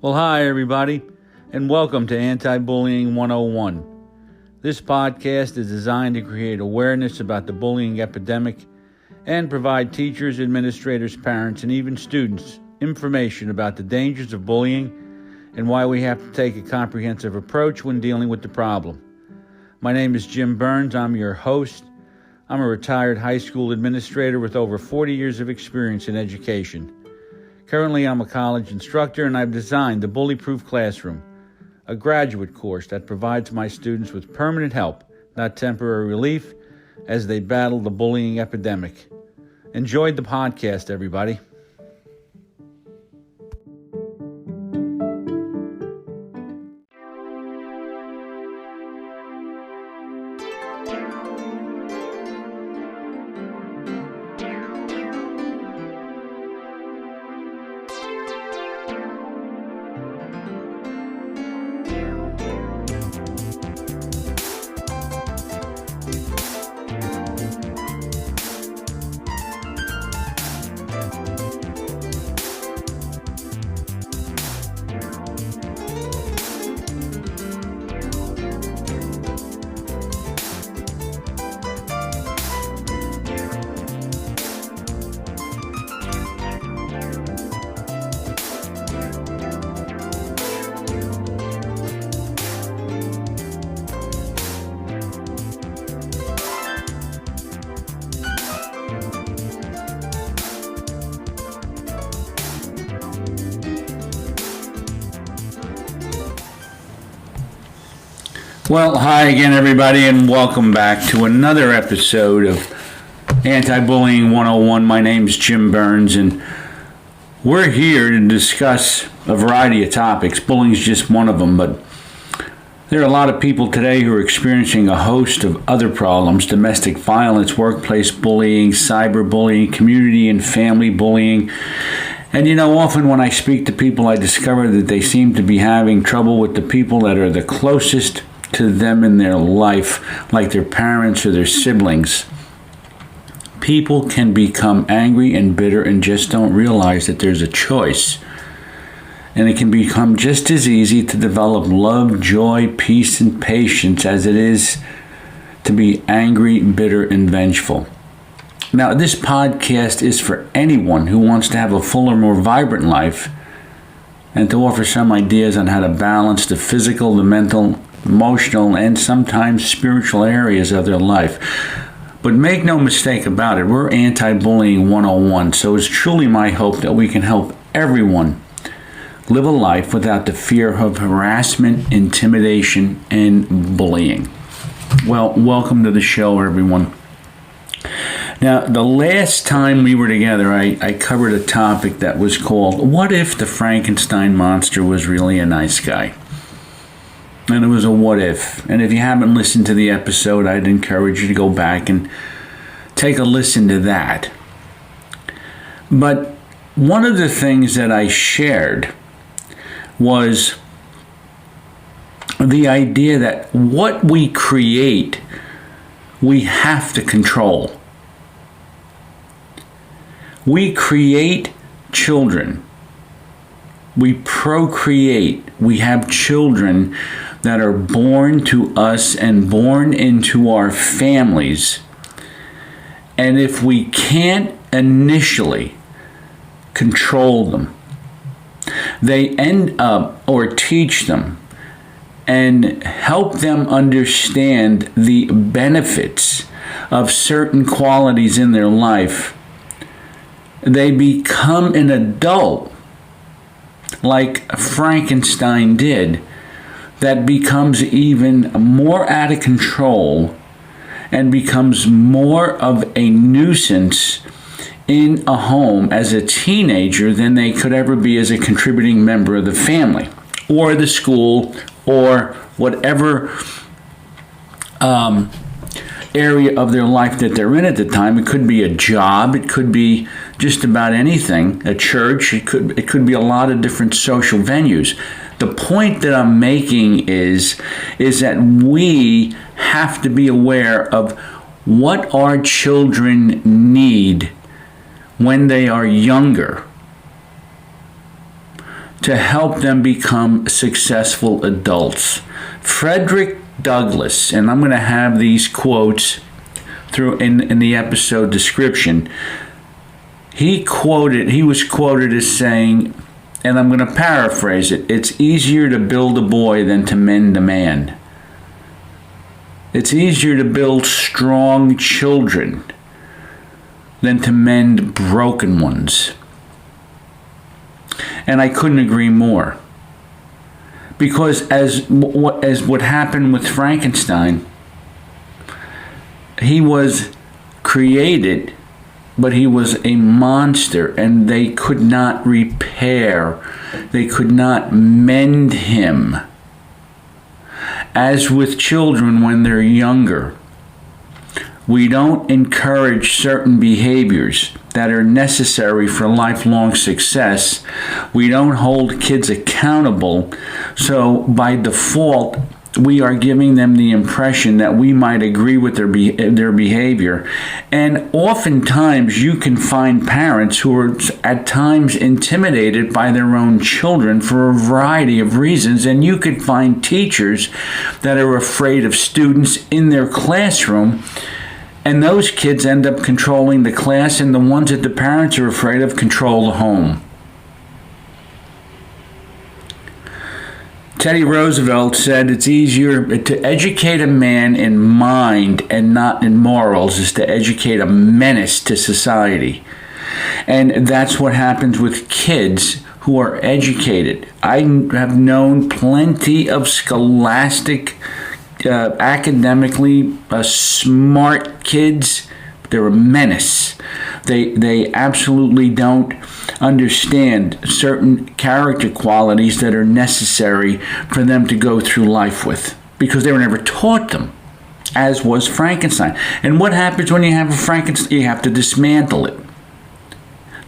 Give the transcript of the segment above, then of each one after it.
Well, hi, everybody, and welcome to Anti-Bullying 101. This podcast is designed to create awareness about the bullying epidemic and provide teachers, administrators, parents, and even students information about the dangers of bullying and why we have to take a comprehensive approach when dealing with the problem. My name is Jim Burns. I'm your host. I'm a retired high school administrator with over 40 years of experience in education. Currently, I'm a college instructor, and I've designed the Bully Proof Classroom, a graduate course that provides my students with permanent help, not temporary relief, as they battle the bullying epidemic. Enjoyed the podcast, everybody. Well, hi again, everybody, and welcome back to another episode of Anti-Bullying 101. My name is Jim Burns, and we're here to discuss a variety of topics. Bullying is just one of them, but there are a lot of people today who are experiencing a host of other problems: domestic violence, workplace bullying, cyberbullying, community and family bullying. And often when I speak to people, I discover that they seem to be having trouble with the people that are the closest to them in their life, like their parents or their siblings. People can become angry and bitter and just don't realize that there's a choice. And it can become just as easy to develop love, joy, peace, and patience as it is to be angry, bitter, and vengeful. Now, this podcast is for anyone who wants to have a fuller, more vibrant life and to offer some ideas on how to balance the physical, the mental, emotional, and sometimes spiritual areas of their life. But make no mistake about it, we're Anti-Bullying 101, so it's truly my hope that we can help everyone live a life without the fear of harassment, intimidation, and bullying. Well, welcome to the show, everyone. Now, the last time we were together, I covered a topic that was called, what if the Frankenstein Monster was really a nice guy? And it was a what if. And if you haven't listened to the episode, I'd encourage you to go back and take a listen to that. But one of the things that I shared was the idea that what we create, we have to control. We create children. We procreate. We have children that are born to us and born into our families. And if we can't initially control them, they end up, or teach them and help them understand the benefits of certain qualities in their life, they become an adult like Frankenstein did, that becomes even more out of control and becomes more of a nuisance in a home as a teenager than they could ever be as a contributing member of the family or the school or whatever area of their life that they're in at the time. It could be a job, it could be just about anything, a church, it could be a lot of different social venues. The point that I'm making is that we have to be aware of what our children need when they are younger. to help them become successful adults. Fredrick Douglas, and I'm going to have these quotes through in the episode description. He was quoted as saying, and I'm going to paraphrase it, "It's easier to build a boy than to mend a man. It's easier to build strong children than to mend broken ones." And I couldn't agree more. Because as what happened with Frankenstein, he was created, but he was a monster, and they could not repair, they could not mend him. As with children when they're younger, we don't encourage certain behaviors that are necessary for lifelong success. We don't hold kids accountable, so by default, we are giving them the impression that we might agree with their behavior. And oftentimes you can find parents who are at times intimidated by their own children for a variety of reasons. And you could find teachers that are afraid of students in their classroom, and those kids end up controlling the class, and the ones that the parents are afraid of control the home. Teddy Roosevelt said it's easier to educate a man in mind and not in morals is to educate a menace to society. And that's what happens with kids who are educated. I have known plenty of scholastic, academically smart kids. They're a menace. They absolutely don't understand certain character qualities that are necessary for them to go through life with, because they were never taught them, as was Frankenstein. And what happens when you have a Frankenstein? You have to dismantle it.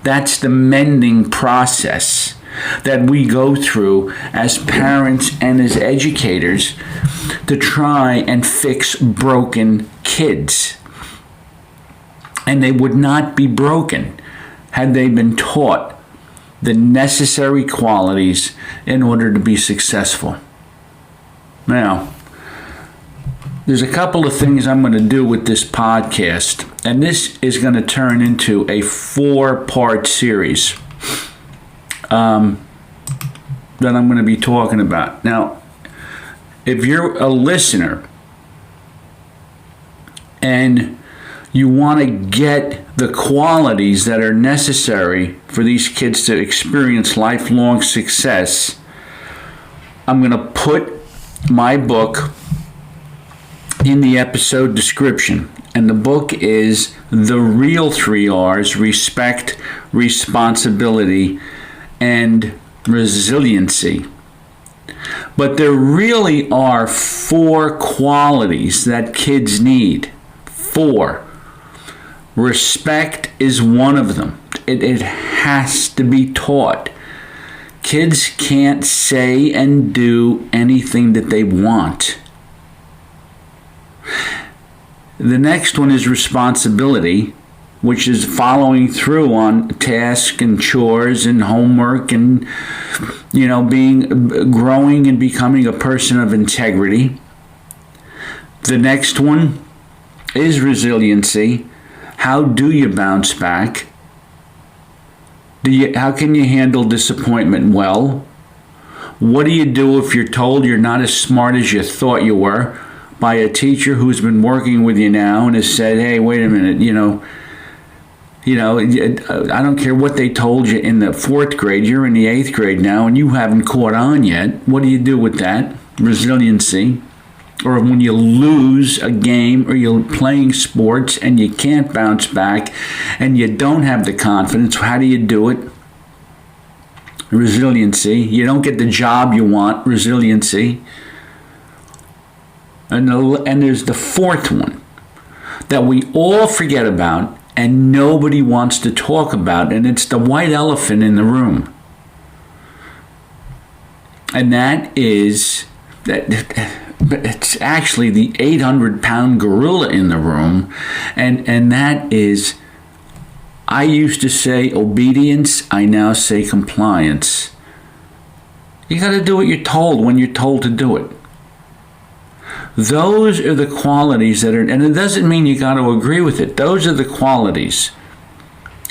That's the mending process that we go through as parents and as educators to try and fix broken kids. And they would not be broken had they been taught the necessary qualities in order to be successful. Now, there's a couple of things I'm going to do with this podcast, and this is going to turn into a 4-part series that I'm going to be talking about. Now, if you're a listener and you want to get the qualities that are necessary for these kids to experience lifelong success, I'm going to put my book in the episode description. And the book is The Real 3 R's: Respect, Responsibility, and Resiliency. But there really are 4 qualities that kids need. 4. Respect is one of them. It has to be taught. Kids can't say and do anything that they want. The next one is responsibility, which is following through on tasks and chores and homework and, growing and becoming a person of integrity. The next one is resiliency. How do you bounce back? How can you handle disappointment well? What do you do if you're told you're not as smart as you thought you were by a teacher who's been working with you now and has said, hey, wait a minute, I don't care what they told you in the 4th grade, you're in the 8th grade now and you haven't caught on yet. What do you do with that? Resiliency. Or when you lose a game or you're playing sports and you can't bounce back and you don't have the confidence, how do you do it? Resiliency. You don't get the job you want. Resiliency. And there's the 4th one that we all forget about and nobody wants to talk about, and it's the white elephant in the room. And that is that. But it's actually the 800-pound gorilla in the room, and that is, I used to say obedience, I now say compliance. You got to do what you're told when you're told to do it. Those are the qualities that are, and it doesn't mean you got to agree with it. Those are the qualities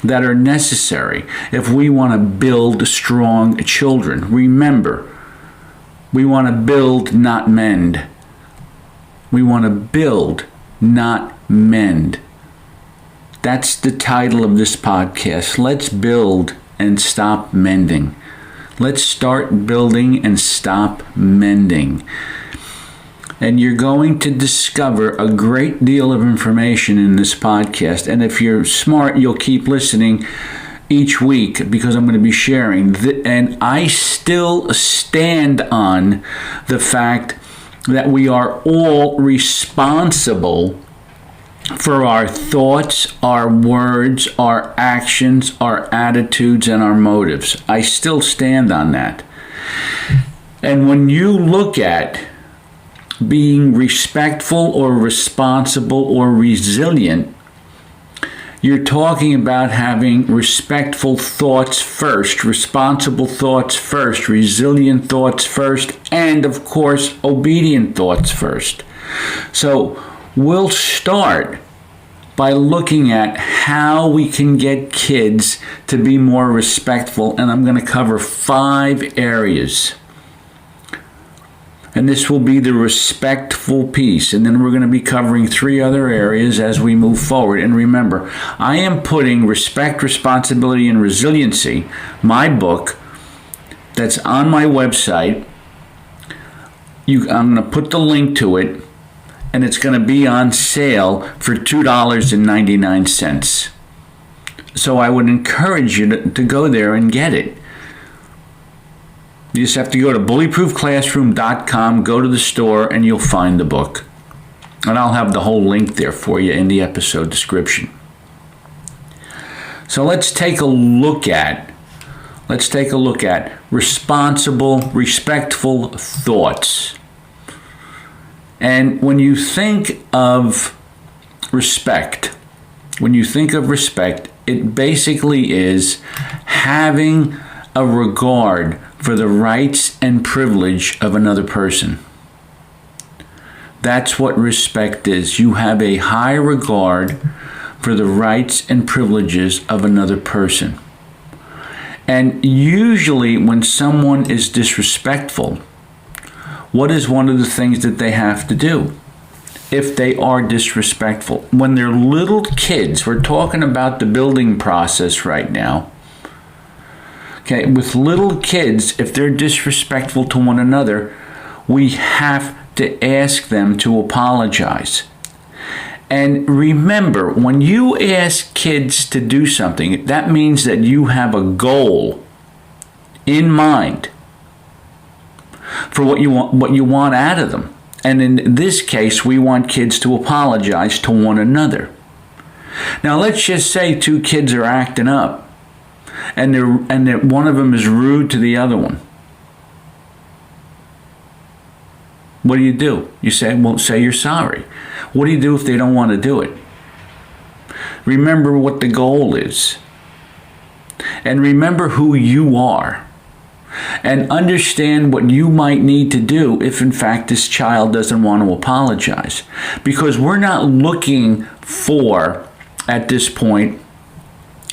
that are necessary if we want to build strong children. Remember, we want to build, not mend. We want to build, not mend. That's the title of this podcast. Let's build and stop mending. Let's start building and stop mending. And you're going to discover a great deal of information in this podcast. And if you're smart, you'll keep listening each week because I'm going to be sharing. And I still stand on the fact that we are all responsible for our thoughts, our words, our actions, our attitudes, and our motives. I still stand on that. And when you look at being respectful or responsible or resilient, you're talking about having respectful thoughts first, responsible thoughts first, resilient thoughts first, and of course, obedient thoughts first. So we'll start by looking at how we can get kids to be more respectful, and I'm going to cover 5 areas. And this will be the respectful piece. And then we're going to be covering 3 other areas as we move forward. And remember, I am putting Respect, Responsibility, and Resiliency, my book, that's on my website. I'm going to put the link to it, and it's going to be on sale for $2.99. So I would encourage you to go there and get it. You just have to go to bullyproofclassroom.com, go to the store, and you'll find the book. And I'll have the whole link there for you in the episode description. So let's take a look at responsible, respectful thoughts. And when you think of respect, it basically is having a regard for the rights and privilege of another person. That's what respect is. You have a high regard for the rights and privileges of another person. And usually when someone is disrespectful, what is one of the things that they have to do if they are disrespectful? When they're little kids, we're talking about the building process right now. Okay, with little kids, if they're disrespectful to one another, we have to ask them to apologize. And remember, when you ask kids to do something, that means that you have a goal in mind for what you want out of them. And in this case, we want kids to apologize to one another. Now, let's just say 2 kids are acting up, and one of them is rude to the other one. What do? You say you're sorry. What do you do if they don't want to do it? Remember what the goal is. And remember who you are. And understand what you might need to do if, in fact, this child doesn't want to apologize. Because we're not looking for, at this point,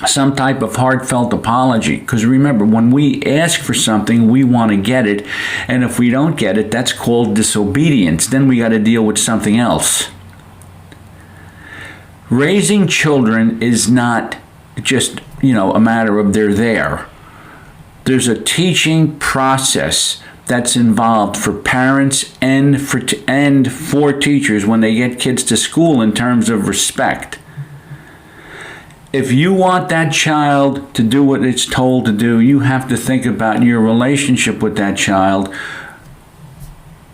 some type of heartfelt apology. Because remember, when we ask for something, we want to get it. And if we don't get it, that's called disobedience. Then we got to deal with something else. Raising children is not just, a matter of they're there. There's a teaching process that's involved for parents and for teachers when they get kids to school in terms of respect. If you want that child to do what it's told to do, you have to think about your relationship with that child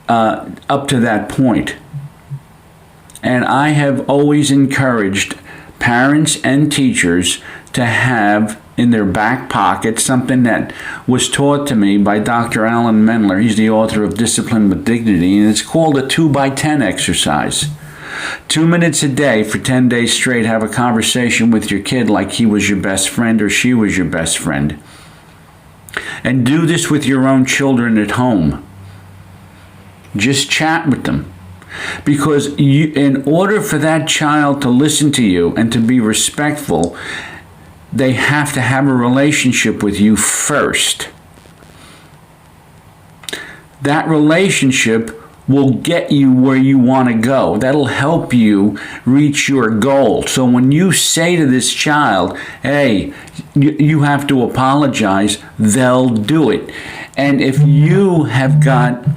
up to that point. And I have always encouraged parents and teachers to have in their back pocket something that was taught to me by Dr. Alan Mendler. He's the author of Discipline with Dignity, and it's called a 2x10 exercise. 2 minutes a day for 10 days straight, have a conversation with your kid like he was your best friend or she was your best friend. And do this with your own children at home. Just chat with them. Because in order for that child to listen to you and to be respectful, they have to have a relationship with you first. That relationship will get you where you want to go. That'll help you reach your goal. So when you say to this child, hey, you have to apologize, they'll do it. And if you have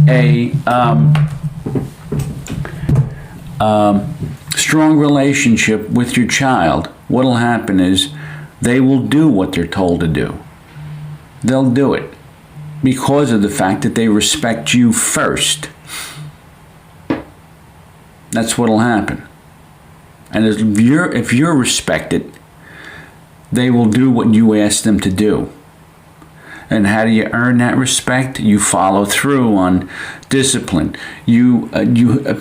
a strong relationship with your child, what'll happen is they will do what they're told to do. They'll do it because of the fact that they respect you first. That's what'll happen. And if you're respected, they will do what you ask them to do. And how do you earn that respect? You follow through on discipline. You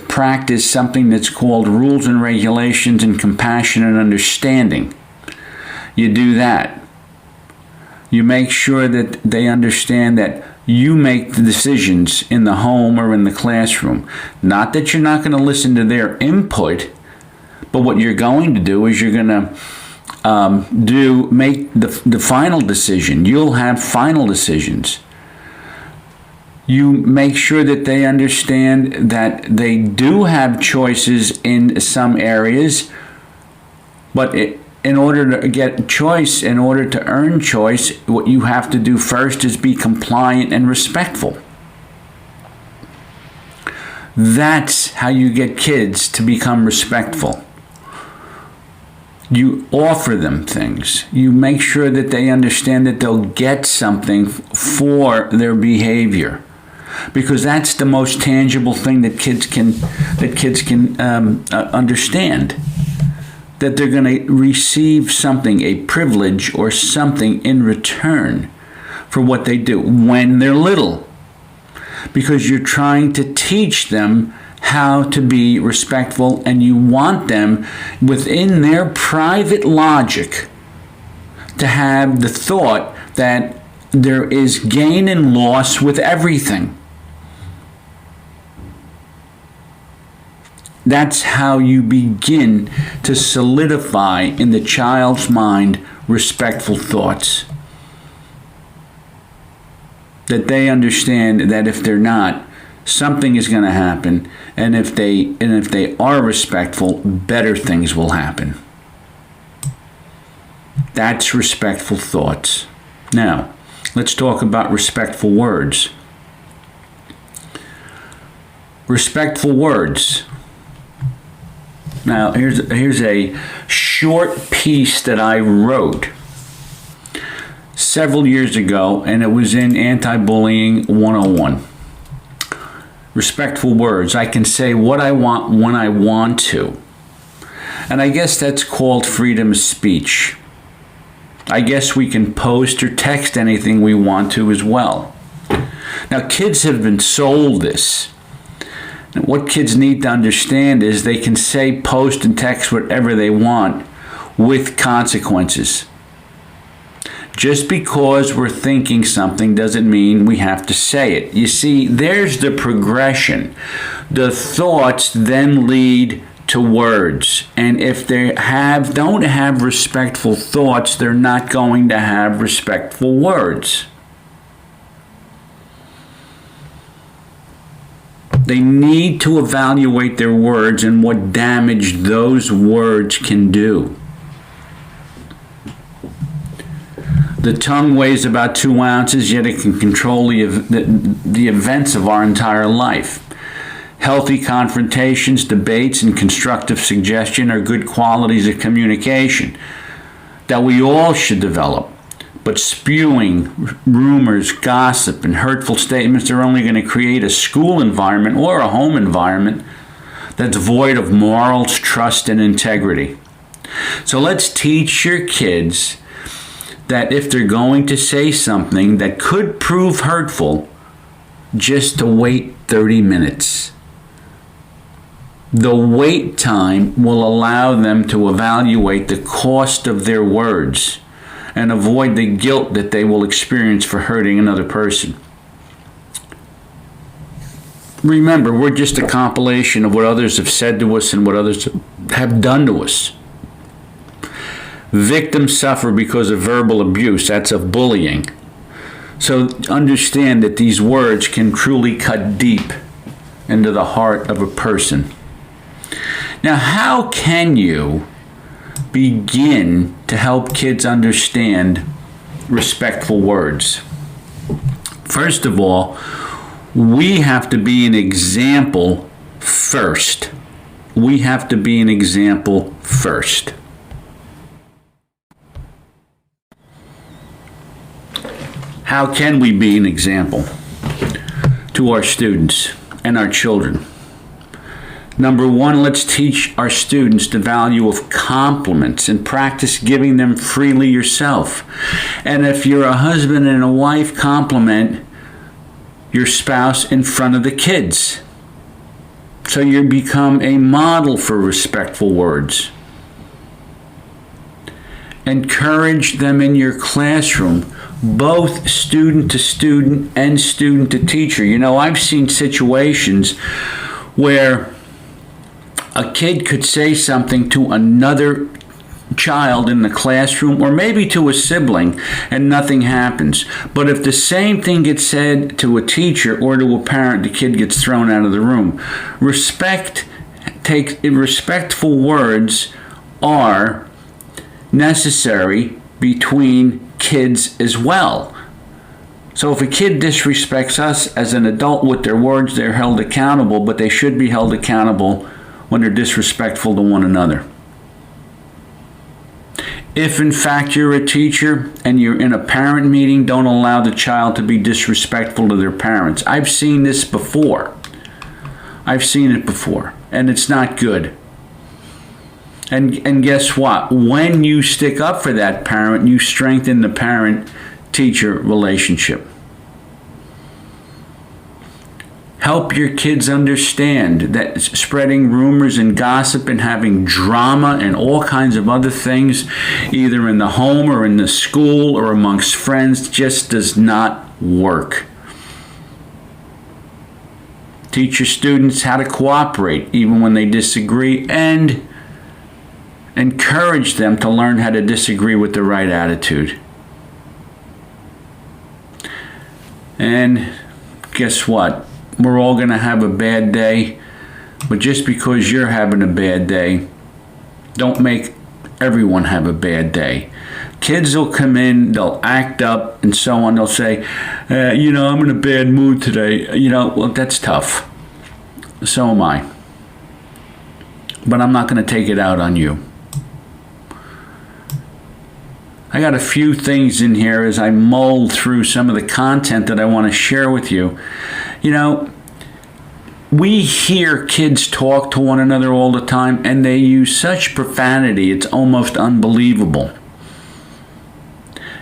practice something that's called rules and regulations and compassion and understanding. You do that. You make sure that they understand that you make the decisions in the home or in the classroom. Not that you're not going to listen to their input, but what you're going to do is you're going to make the final decision. You'll have final decisions. You make sure that they understand that they do have choices in some areas, but in order to get choice, in order to earn choice, what you have to do first is be compliant and respectful. That's how you get kids to become respectful. You offer them things. You make sure that they understand that they'll get something for their behavior, because that's the most tangible thing that kids can understand. That they're going to receive something, a privilege or something in return for what they do when they're little. Because you're trying to teach them how to be respectful, and you want them within their private logic to have the thought that there is gain and loss with everything. That's how you begin to solidify in the child's mind respectful thoughts. That they understand that if they're not, something is going to happen, and if they are respectful, better things will happen. That's respectful thoughts. Now, let's talk about respectful words. Respectful words. Now, here's a short piece that I wrote several years ago, and it was in Anti-Bullying 101. Respectful words. I can say what I want when I want to. And I guess that's called freedom of speech. I guess we can post or text anything we want to as well. Now, kids have been sold this. And what kids need to understand is they can say, post, and text whatever they want with consequences. Just because we're thinking something doesn't mean we have to say it. You see, there's the progression. The thoughts then lead to words. And if they don't have respectful thoughts, they're not going to have respectful words. They need to evaluate their words and what damage those words can do. The tongue weighs about 2 ounces, yet it can control the events of our entire life. Healthy confrontations, debates, and constructive suggestion are good qualities of communication that we all should develop. But spewing rumors, gossip, and hurtful statements are only going to create a school environment or a home environment that's void of morals, trust, and integrity. So let's teach your kids that if they're going to say something that could prove hurtful, just to wait 30 minutes. The wait time will allow them to evaluate the cost of their words. and avoid the guilt that they will experience for hurting another person. Remember, we're just a compilation of what others have said to us and what others have done to us. Victims suffer because of verbal abuse, that's of bullying. So understand that these words can truly cut deep into the heart of a person. Now, how can you begin to help kids understand respectful words? First of all, we have to be an example first. We have to be an example first. How can we be an example to our students and our children? Number one, let's teach our students the value of compliments and practice giving them freely yourself. And if you're a husband and a wife, compliment your spouse in front of the kids. So you become a model for respectful words. Encourage them in your classroom, both student to student and student to teacher. You know, I've seen situations where a kid could say something to another child in the classroom, or maybe to a sibling, and nothing happens. But if the same thing gets said to a teacher or to a parent, the kid gets thrown out of the room. Respectful words are necessary between kids as well. So if a kid disrespects us as an adult with their words, they're held accountable, but they should be held accountable when they're disrespectful to one another. If in fact you're a teacher and you're in a parent meeting, don't allow the child to be disrespectful to their parents. I've seen this before. I've seen it before, and it's not good. And guess what? When you stick up for that parent, you strengthen the parent-teacher relationship. Help your kids understand that spreading rumors and gossip and having drama and all kinds of other things, either in the home or in the school or amongst friends, just does not work. Teach your students how to cooperate even when they disagree, and encourage them to learn how to disagree with the right attitude. And guess what? We're all going to have a bad day, but just because you're having a bad day, don't make everyone have a bad day. Kids will come in, they'll act up and so on. They'll say, I'm in a bad mood today. Well, that's tough. So am I. But I'm not going to take it out on you. I got a few things in here as I mull through some of the content that I want to share with you. We hear kids talk to one another all the time, and they use such profanity, it's almost unbelievable.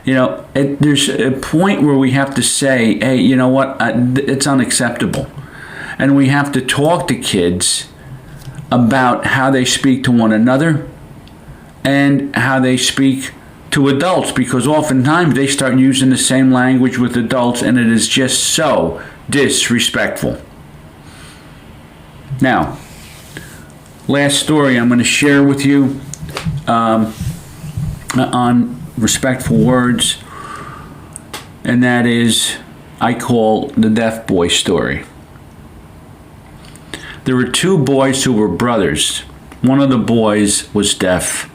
There's a point where we have to say, hey, you know what, it's unacceptable. And we have to talk to kids about how they speak to one another and how they speak to adults, because oftentimes they start using the same language with adults, and it is just so disrespectful. Now, last story I'm going to share with you on respectful words, and that is, I call the deaf boy story. There were two boys who were brothers. One of the boys was deaf.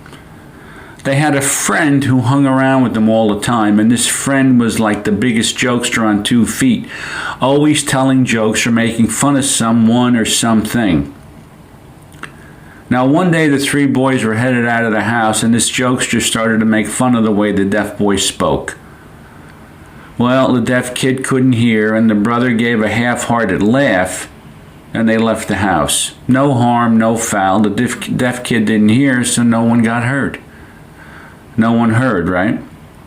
They had a friend who hung around with them all the time, and this friend was like the biggest jokester on 2 feet, always telling jokes or making fun of someone or something. Now, one day the three boys were headed out of the house, and this jokester started to make fun of the way the deaf boy spoke. Well, the deaf kid couldn't hear, and the brother gave a half-hearted laugh, and they left the house. No harm, no foul. The deaf kid didn't hear, so no one got hurt. No one heard, right?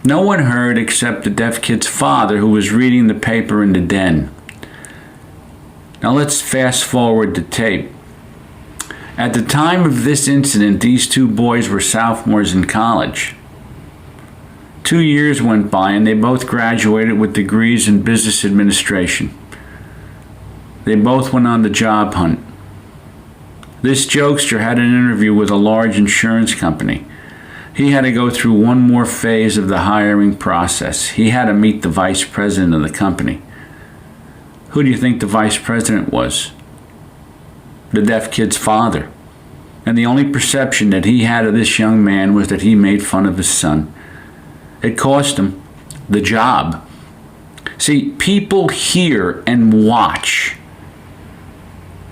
No one heard except the deaf kid's father, who was reading the paper in the den. Now let's fast forward the tape. At the time of this incident, these two boys were sophomores in college. 2 years went by and they both graduated with degrees in business administration. They both went on the job hunt. This jokester had an interview with a large insurance company. He had to go through one more phase of the hiring process. He had to meet the vice president of the company. Who do you think the vice president was? The deaf kid's father. And the only perception that he had of this young man was that he made fun of his son. It cost him the job. See, people hear and watch.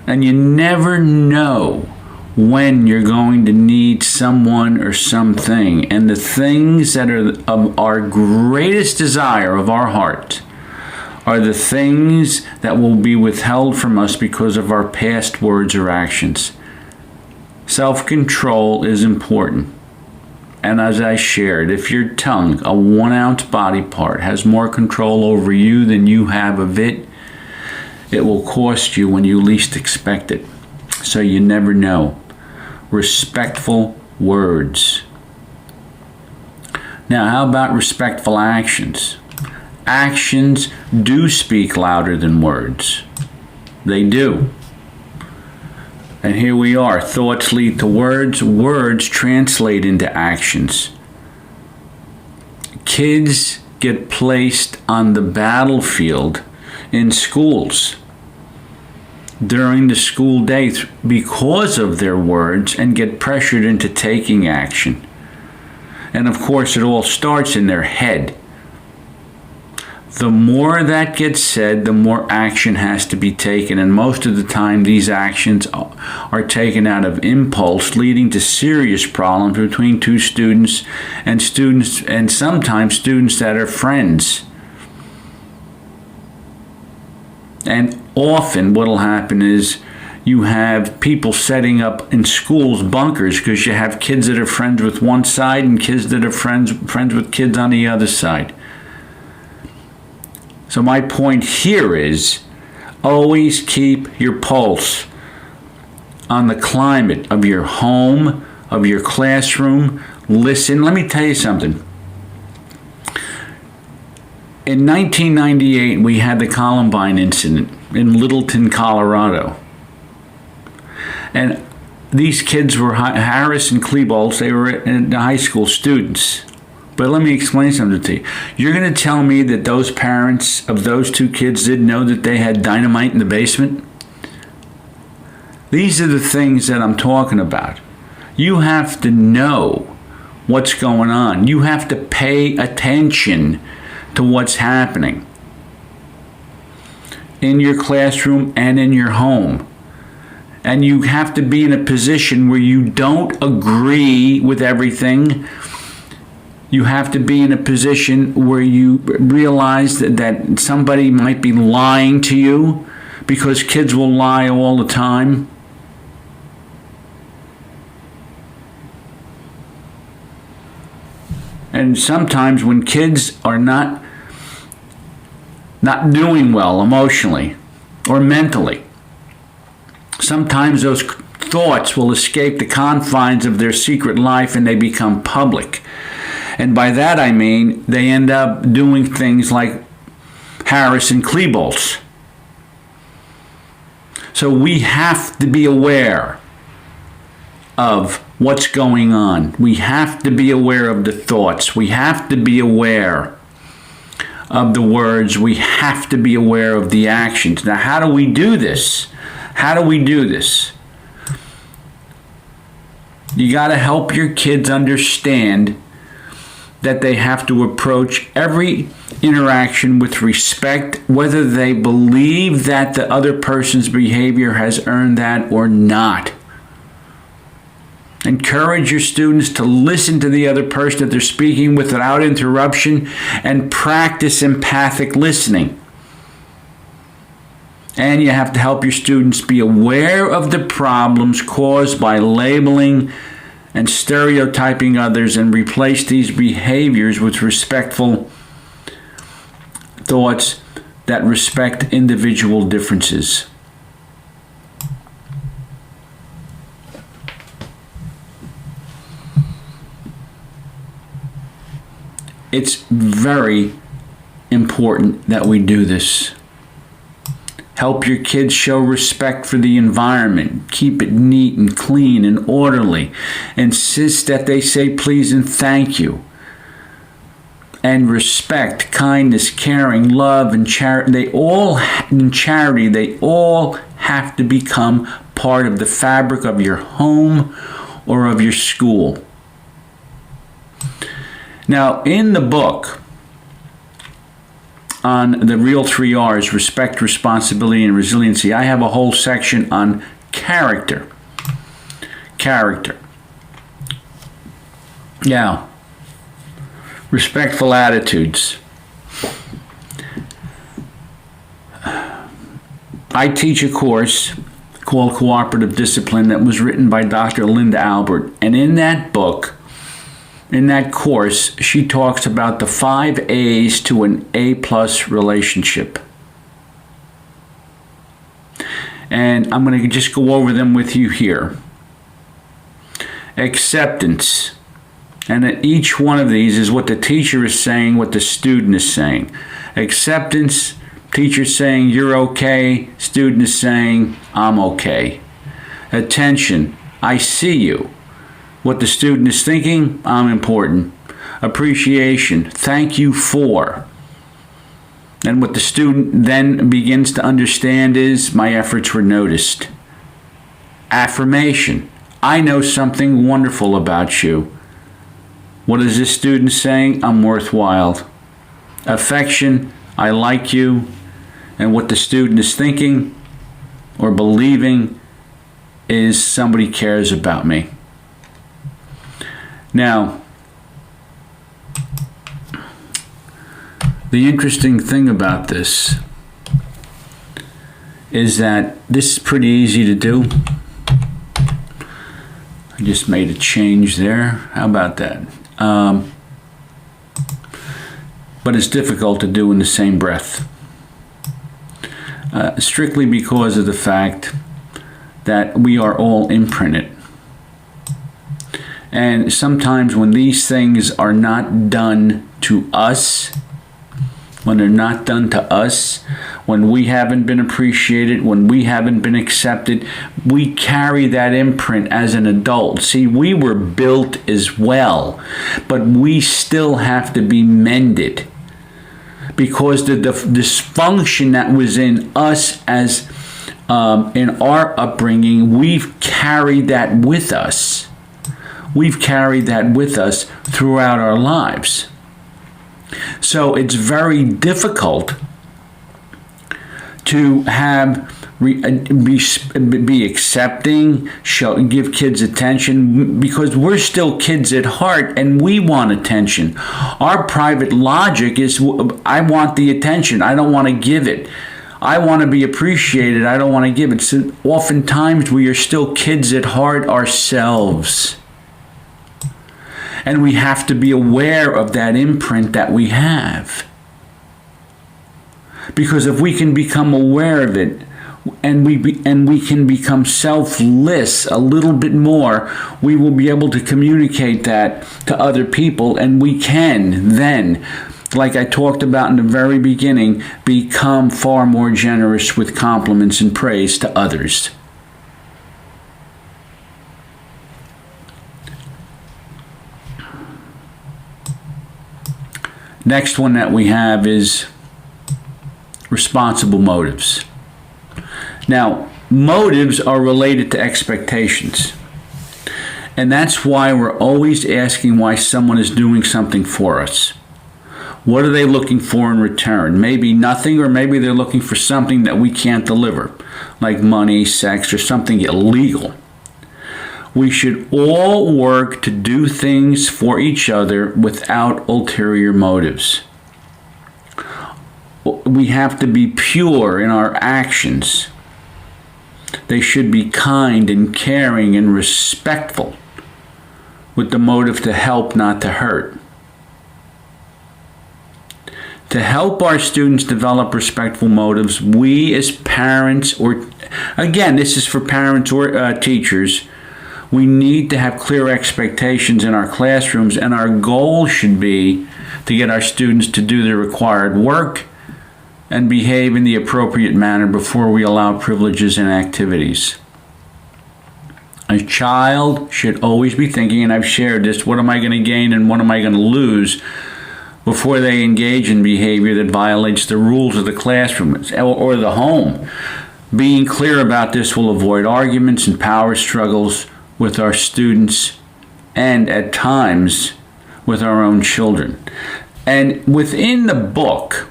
And you never know when you're going to need someone or something. And the things that are of our greatest desire of our heart are the things that will be withheld from us because of our past words or actions. Self-control is important. And as I shared, if your tongue, a 1-ounce body part, has more control over you than you have of it, it will cost you when you least expect it. So you never know. Respectful words. Now, how about respectful actions? Actions do speak louder than words. They do. And here we are. Thoughts lead to words. Words translate into actions. Kids get placed on the battlefield in schools during the school day because of their words and get pressured into taking action. And of course, it all starts in their head. The more that gets said, the more action has to be taken. And most of the time, these actions are taken out of impulse, leading to serious problems between two students, and sometimes students that are friends. And often what will happen is you have people setting up in schools bunkers because you have kids that are friends with one side and kids that are friends with kids on the other side. So my point here is always keep your pulse on the climate of your home, of your classroom. Listen, let me tell you something. In 1998, we had the Columbine incident in Littleton, Colorado. And these kids were Harris and Klebold. They were high school students. But let me explain something to you. You're going to tell me that those parents of those two kids didn't know that they had dynamite in the basement? These are the things that I'm talking about. You have to know what's going on. You have to pay attention to what's happening in your classroom and in your home. And you have to be in a position where you don't agree with everything. You have to be in a position where you realize that somebody might be lying to you, because kids will lie all the time. And sometimes when kids are not doing well emotionally or mentally, sometimes those thoughts will escape the confines of their secret life and they become public. And by that I mean they end up doing things like Harris and Klebold. So we have to be aware of what's going on. We have to be aware of the thoughts. We have to be aware of the words. We have to be aware of the actions. Now, how do we do this? How do we do this? You got to help your kids understand that they have to approach every interaction with respect, whether they believe that the other person's behavior has earned that or not. Encourage your students to listen to the other person that they're speaking with without interruption, and practice empathic listening. And you have to help your students be aware of the problems caused by labeling and stereotyping others, and replace these behaviors with respectful thoughts that respect individual differences. It's very important that we do this. Help your kids show respect for the environment. Keep it neat and clean and orderly. Insist that they say please and thank you. And respect, kindness, caring, love, and charity, they all have to become part of the fabric of your home or of your school. Now, in the book on the real 3 R's, respect, responsibility, and resiliency, I have a whole section on character. Character. Now, respectful attitudes. I teach a course called Cooperative Discipline that was written by Dr. Linda Albert. And in that book, in that course, she talks about the 5 A's to an A+ relationship. And I'm going to just go over them with you here. Acceptance. And at each one of these is what the teacher is saying, what the student is saying. Acceptance, teacher saying you're okay, student is saying I'm okay. Attention, I see you. What the student is thinking, I'm important. Appreciation, thank you for. And what the student then begins to understand is my efforts were noticed. Affirmation, I know something wonderful about you. What is this student saying? I'm worthwhile. Affection, I like you. And what the student is thinking or believing is somebody cares about me. Now, the interesting thing about this is that this is pretty easy to do. I just made a change there. How about that? But it's difficult to do in the same breath. Strictly because of the fact that we are all imprinted. And sometimes when these things are not done to us, when they're not done to us, when we haven't been appreciated, when we haven't been accepted, we carry that imprint as an adult. See, we were built as well, but we still have to be mended because the dysfunction that was in us as in our upbringing, we've carried that with us. We've carried that with us throughout our lives. So it's very difficult to be accepting, give kids attention, because we're still kids at heart and we want attention. Our private logic is, I want the attention, I don't want to give it. I want to be appreciated, I don't want to give it. So oftentimes we are still kids at heart ourselves. And we have to be aware of that imprint that we have. Because if we can become aware of it, and we can become selfless a little bit more, we will be able to communicate that to other people, and we can then, like I talked about in the very beginning, become far more generous with compliments and praise to others. Next one that we have is responsible motives. Now, motives are related to expectations. And that's why we're always asking why someone is doing something for us. What are they looking for in return? Maybe nothing, or maybe they're looking for something that we can't deliver, like money, sex, or something illegal. We should all work to do things for each other without ulterior motives. We have to be pure in our actions. They should be kind and caring and respectful, with the motive to help, not to hurt. To help our students develop respectful motives, we as parents, or again, this is for parents or teachers, we need to have clear expectations in our classrooms, and our goal should be to get our students to do their required work and behave in the appropriate manner before we allow privileges and activities. A child should always be thinking, and I've shared this, what am I going to gain and what am I going to lose before they engage in behavior that violates the rules of the classroom or the home. Being clear about this will avoid arguments and power struggles with our students and at times with our own children. And within the book,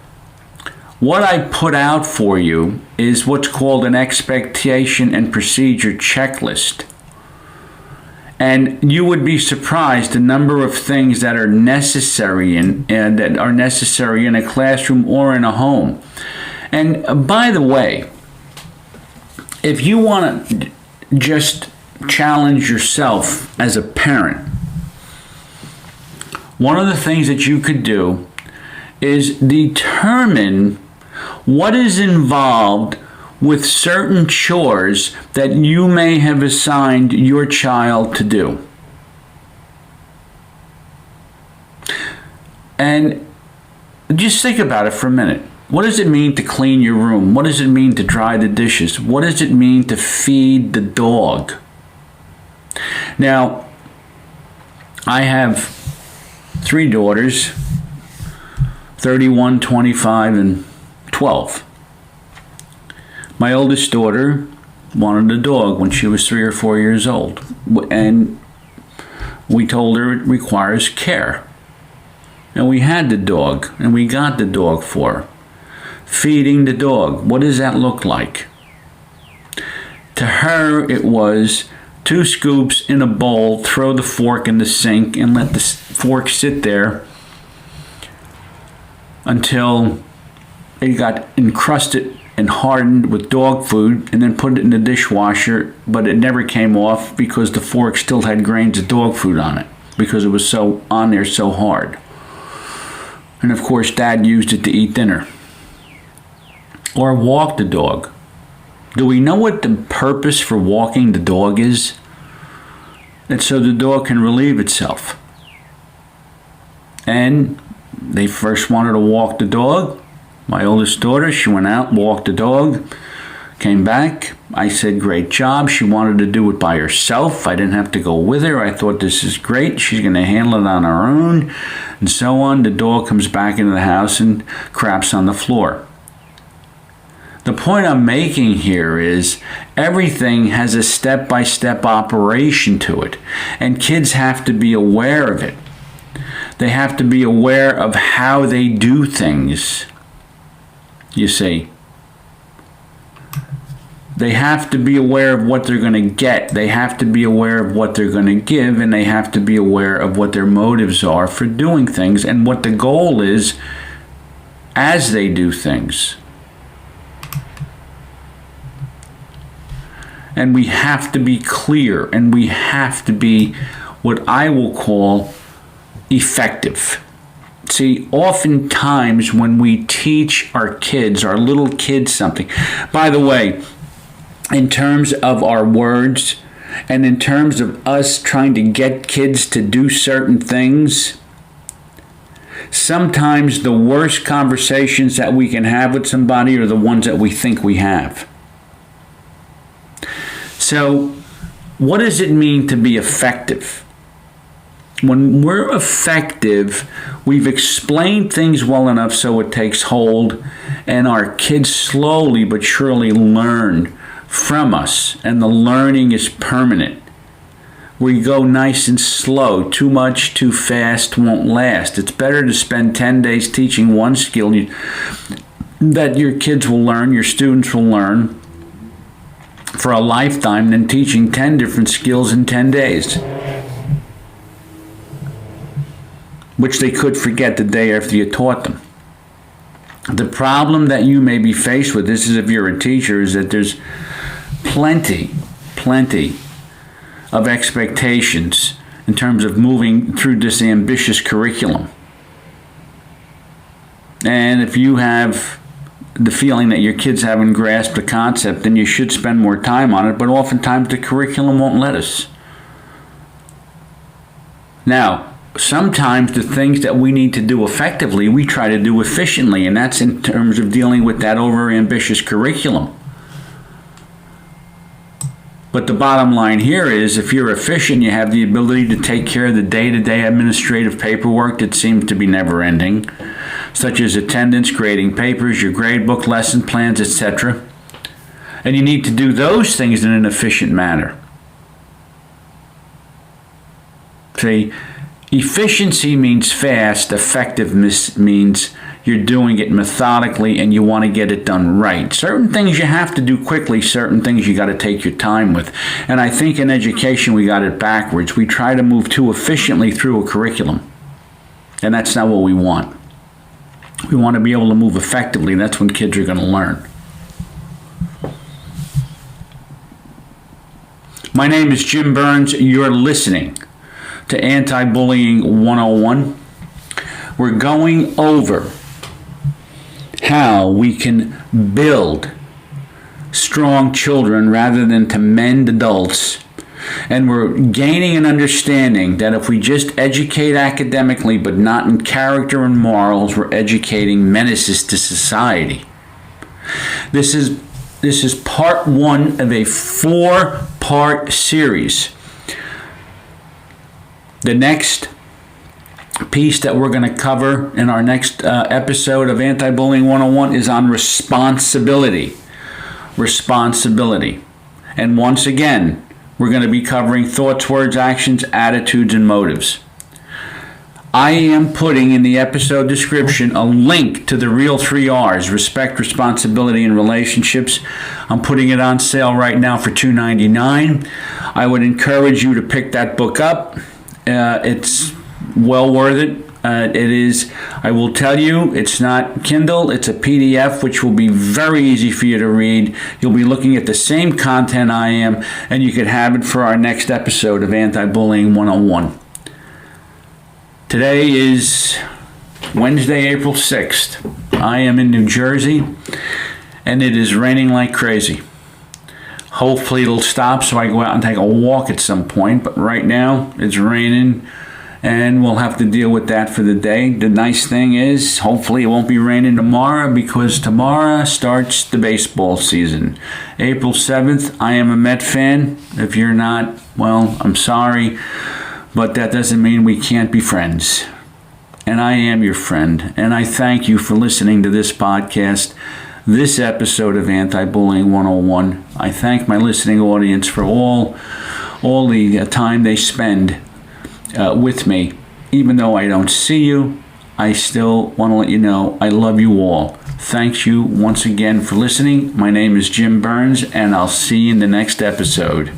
what I put out for you is what's called an expectation and procedure checklist. And you would be surprised the number of things that are necessary and that are necessary in a classroom or in a home. And by the way, if you want to just challenge yourself as a parent, one of the things that you could do is determine what is involved with certain chores that you may have assigned your child to do. And just think about it for a minute. What does it mean to clean your room? What does it mean to dry the dishes? What does it mean to feed the dog? Now, I have 3 daughters, 31, 25, and 12. My oldest daughter wanted a dog when she was 3 or 4 years old, and we told her it requires care. And we had the dog, and we got the dog for her. Feeding the dog, what does that look like? To her, it was 2 scoops in a bowl, throw the fork in the sink, and let the fork sit there until it got encrusted and hardened with dog food, and then put it in the dishwasher, but it never came off because the fork still had grains of dog food on it because it was so on there so hard. And of course, Dad used it to eat dinner. Or walk the dog. Do we know what the purpose for walking the dog is? It's so the dog can relieve itself. And they first wanted to walk the dog. My oldest daughter, she went out, walked the dog, came back. I said, great job. She wanted to do it by herself. I didn't have to go with her. I thought, this is great. She's going to handle it on her own. And so on. The dog comes back into the house and craps on the floor. The point I'm making here is everything has a step-by-step operation to it. And kids have to be aware of it. They have to be aware of how they do things. You see, they have to be aware of what they're going to get. They have to be aware of what they're going to give, and they have to be aware of what their motives are for doing things and what the goal is as they do things. And we have to be clear, and we have to be what I will call effective. See, oftentimes when we teach our kids, our little kids something, by the way, in terms of our words and in terms of us trying to get kids to do certain things, sometimes the worst conversations that we can have with somebody are the ones that we think we have. So, what does it mean to be effective? When we're effective, we've explained things well enough so it takes hold, and our kids slowly but surely learn from us, and the learning is permanent. We go nice and slow. Too much, too fast won't last. It's better to spend 10 days teaching one skill that your kids will learn, your students will learn for a lifetime than teaching 10 different skills in 10 days, which they could forget the day after you taught them. The problem that you may be faced with, this is if you're a teacher, is that there's plenty of expectations in terms of moving through this ambitious curriculum. And if you have the feeling that your kids haven't grasped the concept, then you should spend more time on it, but oftentimes the curriculum won't let us. Now, sometimes the things that we need to do effectively, we try to do efficiently, and that's in terms of dealing with that overambitious curriculum. But the bottom line here is, if you're efficient, you have the ability to take care of the day-to-day administrative paperwork that seems to be never-ending, such as attendance, grading papers, your grade book, lesson plans, etc. And you need to do those things in an efficient manner. See, efficiency means fast, effectiveness means you're doing it methodically and you want to get it done right. Certain things you have to do quickly, certain things you got to take your time with. And I think in education we got it backwards. We try to move too efficiently through a curriculum. And that's not what we want. We want to be able to move effectively. That's when kids are going to learn. My name is Jim Burns. You're listening to Anti-Bullying 101. We're going over how we can build strong children rather than to mend adults. And we're gaining an understanding that if we just educate academically but not in character and morals, we're educating menaces to society. This is part one of a 4-part series. The next piece that we're going to cover in our next episode of Anti-Bullying 101 is on responsibility. Responsibility. And once again, we're going to be covering thoughts, words, actions, attitudes, and motives. I am putting in the episode description a link to the real 3 R's, respect, responsibility, and relationships. I'm putting it on sale right now for $2.99. I would encourage you to pick that book up. It's well worth it. It is, I will tell you, it's not Kindle, it's a PDF, which will be very easy for you to read. You'll be looking at the same content I am, and you could have it for our next episode of Anti-Bullying 101. Today is Wednesday, April 6th. I am in New Jersey, and it is raining like crazy. Hopefully it'll stop so I go out and take a walk at some point, but right now it's raining, and we'll have to deal with that for the day. The nice thing is, hopefully it won't be raining tomorrow, because tomorrow starts the baseball season. April 7th, I am a Met fan. If you're not, well, I'm sorry, but that doesn't mean we can't be friends. And I am your friend, and I thank you for listening to this podcast, this episode of Anti-Bullying 101. I thank my listening audience for all the time they spend with me. Even though I don't see you, I still want to let you know I love you all. Thank you once again for listening. My name is Jim Burns, and I'll see you in the next episode.